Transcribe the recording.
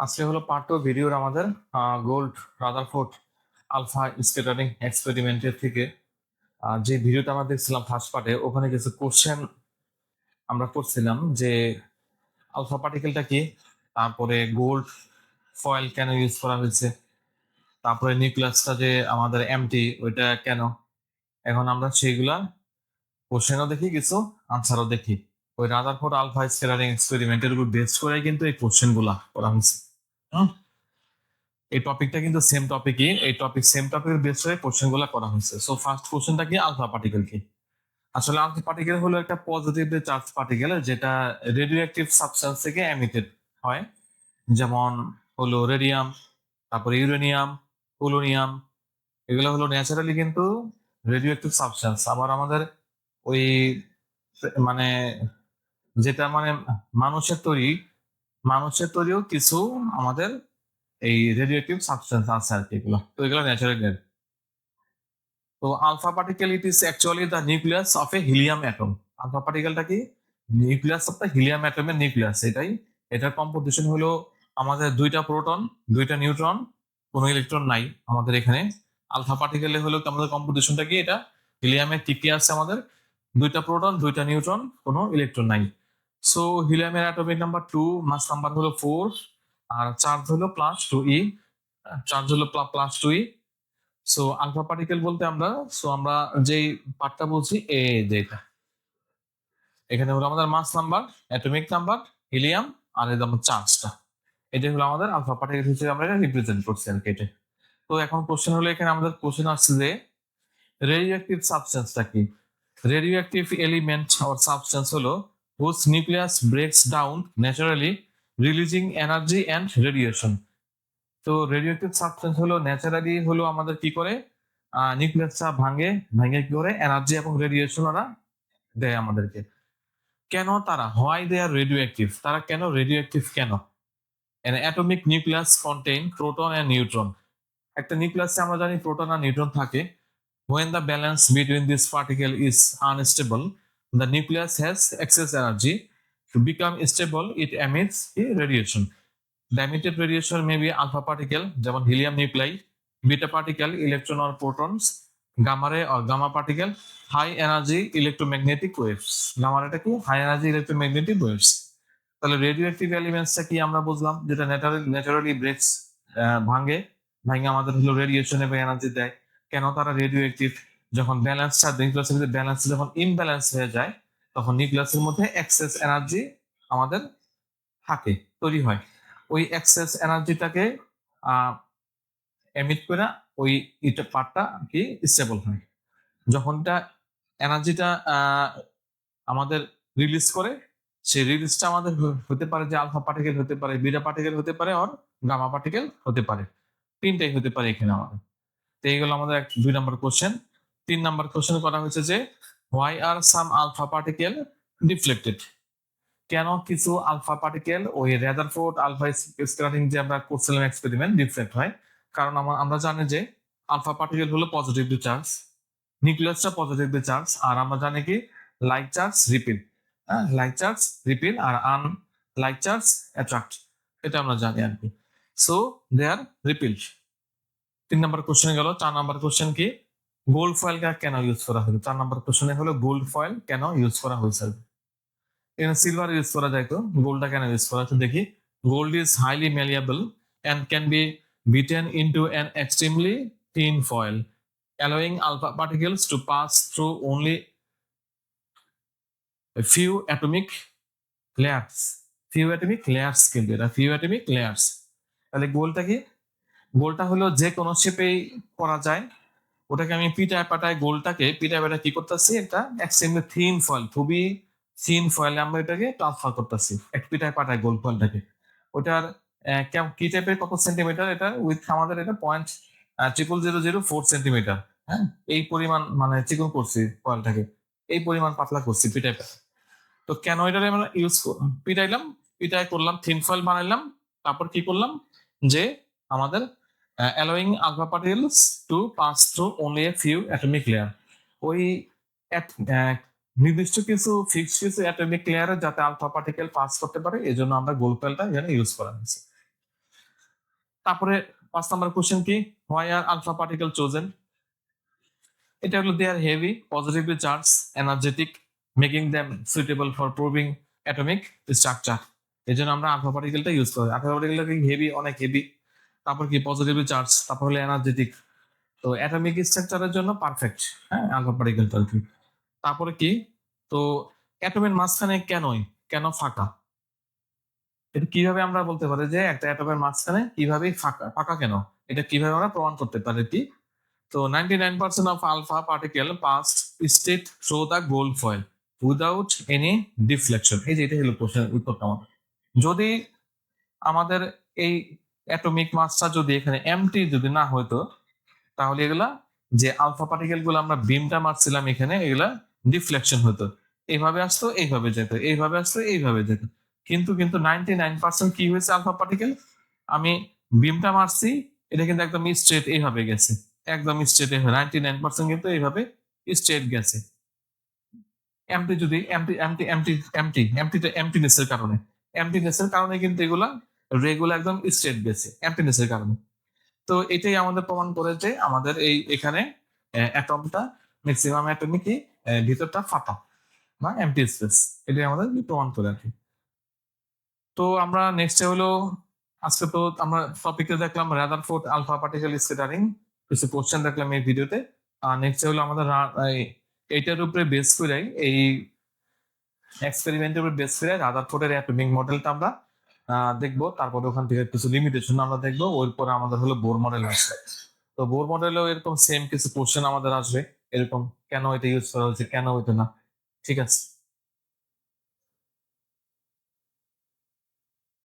আজকে হলো part two ভিডিওর আমাদের গোল্ড রাদারফোর্ড আলফা স্ক্যাটারিং এক্সপেরিমেন্টের থেকে যে ভিডিওটা আমরা দেখছিলাম ফার্স্ট পার্টে, ওখানে কিছু কোশ্চেন আমরা করছিলাম যে আলফা পার্টিকেলটা কি, তারপরে গোল্ড ফয়েল কেন ইউজ করা হয়েছে, তারপরে নিউক্লিয়াসটা যে আমাদের এমটি ওইটা কেন। এখন আমরা সেইগুলা কোশ্চেনও দেখি, কিছু আনসারও দেখি। ওই রাদারফোর্ড আলফা স্ক্যাটারিং এক্সপেরিমেন্টের উপর বেস করে কিন্তু এই কোশ্চেনগুলা করা হয়েছে। এই টপিকটা কিন্তু সেম টপিকই, এই সেম টপিকের বেস হয়ে কোশ্চেনগুলো করা হয়েছে। সো ফার্স্ট কোশ্চেনটা কি, আলফা পার্টিকেল কি? আসলে আলফা পার্টিকেল হলো একটা পজিটিভলি চার্জ পার্টিকেল যেটা রেডিও অ্যাক্টিভ সাবস্টেন্স থেকে এমিটেড হয়, যেমন হলো রেডিয়াম, তারপরে ইউরেনিয়াম, পোলোনিয়াম। এগুলো হলো ন্যাচারালি কিন্তু রেডিও অ্যাক্টিভ সাবস্টেন্স। আবার আমাদের ওই মানে যেটা মানুষের তৈরিও কিছু আমাদের এই রেডিও অ্যাক্টিভ সাবস্টেন্স আছে আর কি। এগুলো তো এগুলো ন্যাচারালি। তো alpha particle it is actually the nucleus of a helium atom. Alpha পার্টিকেলটা কি? নিউক্লিয়াস অফ দ্য হিলিয়াম অ্যাটমের নিউক্লিয়াস। এটার কম্পোজিশন হলো আমাদের দুইটা প্রোটন, দুইটা নিউট্রন, কোনো ইলেকট্রন নাই আমাদের এখানে। আলফা পার্টিকেলে হলো আমাদের কম্পোজিশনটা কি, এটা হিলিয়ামের টিকে আছে আমাদের দুইটা প্রোটন, দুইটা নিউট্রন, কোনো ইলেকট্রন নাই। সো হিলিয়ামের অ্যাটমিক নাম্বার 2, মাস নাম্বার হলো 4, আর চার্জ হলো +2e, চার্জ হলো +2e। সো আলফা পার্টিকেল বলতে আমরা যেই পার্টটা বলছি যেটা এখানে হলো আমাদের মাস নাম্বার, অ্যাটমিক নাম্বার, হিলিয়াম, আর এই আমার চার্জটা, এটা হলো আমাদের আলফা পার্টিকেল হিসেবে আমরা রিপ্রেজেন্ট করছি আর কি এটা। তো এখন কোশ্চেন হলো, এখানে আমাদের কোশ্চেন আসছে যে রেডিও অ্যাক্টিভ সাবস্টেন্সটা কি? Radio active element or substance হলো whose nucleus breaks down naturally releasing energy and radiation. তো রেডিও অ্যাক্টিভ সাবস্টেন্স হলো ন্যাচারালি হলো আমাদের কি করে নিউক্লিয়াসটা ভাঙে কি করে এনার্জি এবং রেডিয়েশন ওরা দেয় আমাদেরকে। কেন তারা, why they are radioactive, তারা কেন রেডিও অ্যাক্টিভ কেন? an atomic nucleus contain proton and neutron। একটা নিউক্লিয়াসে আমরা জানি প্রোটন আর নিউট্রন থাকে। when the balance between this particle is unstable, the nucleus has excess energy. To become stable, it emits a radiation. The emitted radiation may be alpha particle, যেমন helium nuclei, beta particle, electron or protons, gamma ray or gamma particle, high energy electromagnetic waves। gamma rayটা কি? high energy electromagnetic waves। তাহলে radio active এলিমেন্টসটা কি আমরা বুঝলাম, যেটা naturally ব্রেকস, ভাঙে ভাঙে আমাদের হলো রেডিয়েশন এবং এনার্জি দেয়। কেন তারা রেডিও অ্যাক্টিভ? যখন ব্যালেন্সটা নিউক্লিয়াসের মধ্যে ব্যালেন্স যখন ইমব্যালেন্স হয়ে যায়, তখন নিউক্লিয়াসের মধ্যে এক্সেস এনার্জি আমাদের থাকে, তৈরি হয়। ওই এক্সেস এনার্জিটাকে এমিট করে ওই এটা পার্টটা কি স্টেবল হয়। যখন এটা এনার্জিটা আমাদের রিলিজ করে, সেই রিলিজটা আমাদের হতে পারে যে আলফা পার্টিকেল হতে পারে, বিটা পার্টিকেল হতে পারে, আর গামা পার্টিকেল হতে পারে। তিনটাই হতে পারে এখানে আমাদের। তো এইগুলো আমাদের 2 নম্বর কোশ্চেন। 3 নম্বর কোশ্চেন করা হয়েছে যে why are some alpha particle deflected. কেন কিছু আলফা পার্টিকেল ওই রেদারফোর্ড আলফা স্ক্যাটারিং যে আমরা করছিলাম এক্সপেরিমেন্ট ডিফ্লেক্ট হয়? কারণ আমরা জানি যে আলফা পার্টিকেল হলো পজিটিভলি চার্জ, নিউক্লিয়াসটা পজিটিভলি চার্জ, আর আমরা জানি কি like charge repel, like charge repel আর আন লাইক চার্জ অ্যাট্রাক্ট, এটা আমরা জানি আর কি। So they are repel. 3 নম্বর কোশ্চেন গেল। 4 নম্বর কোশ্চেন কি, গোল্ড ফয়েল কেন ইউজ করা হয়েছে? 4 নম্বর কোশ্চেনে হলো গোল্ড ফয়েল কেন ইউজ করা হয়েছে। এখানে সিলভার ইউজ করা যায়, তো গোল্ডটা কেন ইউজ করা হচ্ছে দেখি। Gold is highly malleable and can be beaten into an extremely thin foil, allowing alpha particles to pass through only a few atomic layers। কিন্তু এটা few atomic layers। তাহলে গোলটা কি? গোলটা হলো যে কোনো শেপেই করা যায়। ওটাকে আমি পিটায় পাটায় কি করতেছি, একটা এক্সট্রিমলি থিন ফয়েল, খুবই থিন ফয়েলে আমরা এটাকে ট্রান্সফার করতেছি, এক পিটায় পাটায় গোল ফয়েলটাকে। ওটার কি টাইপের, কত সেন্টিমিটার এটা উইথ আমাদের, এটা 0.0004 সেন্টিমিটার। হ্যাঁ, এই পরিমাণ মানে চিকন করছি ফয়েলটাকে, এই পরিমাণ পাতলা করছি পিটায় পাটায়। তো কেন এটাকে আমরা পিটাইলাম, পিটাই করলাম, থিন ফয়েল বানাইলাম। তারপর কি করলাম যে আমাদের allowing alpha particles to pass through only a few atomic layer। ওই নির্দিষ্ট কিছু অ্যাটমিক লেয়ারে যাতে আলফা পার্টিকেল পাস করতে পারে, এই জন্য আমরা গোল্ড ফয়েলটা এখানে ইউজ করা হয়েছে। তারপরে 5 নম্বর কোশ্চেন কি, why are alpha particle chosen? এটা হলো they are heavy, positively charge, energetic, making them suitable for proving atomic structure. এই জন্য আমরা আলফা পার্টিকেলটা ইউজ করি। আলফা পার্টিকেলটা কি হেভি, অনেক হেভি, তারপর কি পজিটিভলি চার্জ, তারপর হলো এনার্জেটিক, তো অ্যাটমিক স্ট্রাকচারের জন্য পারফেক্ট। হ্যাঁ, আলফা পার্টিকেলটা আর কি। তারপরে কি, তো অ্যাটমের মাঝখানে কেন ফাঁকা? এটা কিভাবে আমরা বলতে পারি যে একটা অ্যাটমের মাঝখানে কিভাবে ফাঁকা ফাঁকা কেন? এটা কিভাবে আমরা প্রমাণ করতে পারি কি? তো 99% of alpha particle passed straight through the gold foil without any deflection. এই যে এটা হলো প্রশ্নের উত্তরটা আমাদের। যদি আমাদের এই অ্যাটমিক মাসটা যদি এখানে এমটি যদি না হইতো, তাহলে এগুলা যে আলফা পার্টিকেল গুলো আমরা বিমটা মারছিলাম এখানে, এগুলা ডিফ্লেকশন হতো, এইভাবে আসতো, এইভাবে যেত, এইভাবে আসতো, এইভাবে যেত। কিন্তু 99% কি হয়েছে আলফা পার্টিকেল, আমি বিমটা মারছি, এটা কিন্তু একদম স্ট্রেট এইভাবে গেছে, একদম স্ট্রেট, 99% কিন্তু এইভাবে স্ট্রেট গেছে। এমটি যদি এমটি এমটি এমটি এমটি এমটিটা এমটিনেসের কারণে, এমটিনেসের কারণে কিন্তু এগুলা রেগুলার একদম স্ট্রেট গেছে এমটিনেসের কারণে। তো এটাই আমাদের প্রমাণ করে যে আমাদের এই এখানে অ্যাটমটা, ম্যাক্সিমাম অ্যাটমই কি ভিতরটা ফাঁপা বা এমটি স্পেস, এটাই আমাদের প্রমাণ করে আর কি। তো আমরা নেক্সটে হলো, আজকে তো আমরা টপিকে দেখলাম রাদারফোর্ড আলফা পার্টিকেল স্ক্যাটারিং, কিছু কোশ্চেন দেখলাম এই ভিডিওতে। আর নেক্সটে হলো আমাদের এইটার উপরে বেস করে, এই এক্সপেরিমেন্টের উপর বেস করে রাদারফোর্ডের অ্যাটমিক মডেলটা আমরা দেখবো। তারপরে ওখান থেকে কিছু লিমিটেশন আমরা দেখবো, ওর পরে আমাদের হলো বোর মডেল আসবে। তো বোর মডেলেও এরকম সেম কিছু কোশ্চেন আমাদের আসবে, এরকম কেন এটা ইউজ করা হয়েছে, কেন হইতো না। ঠিক আছে।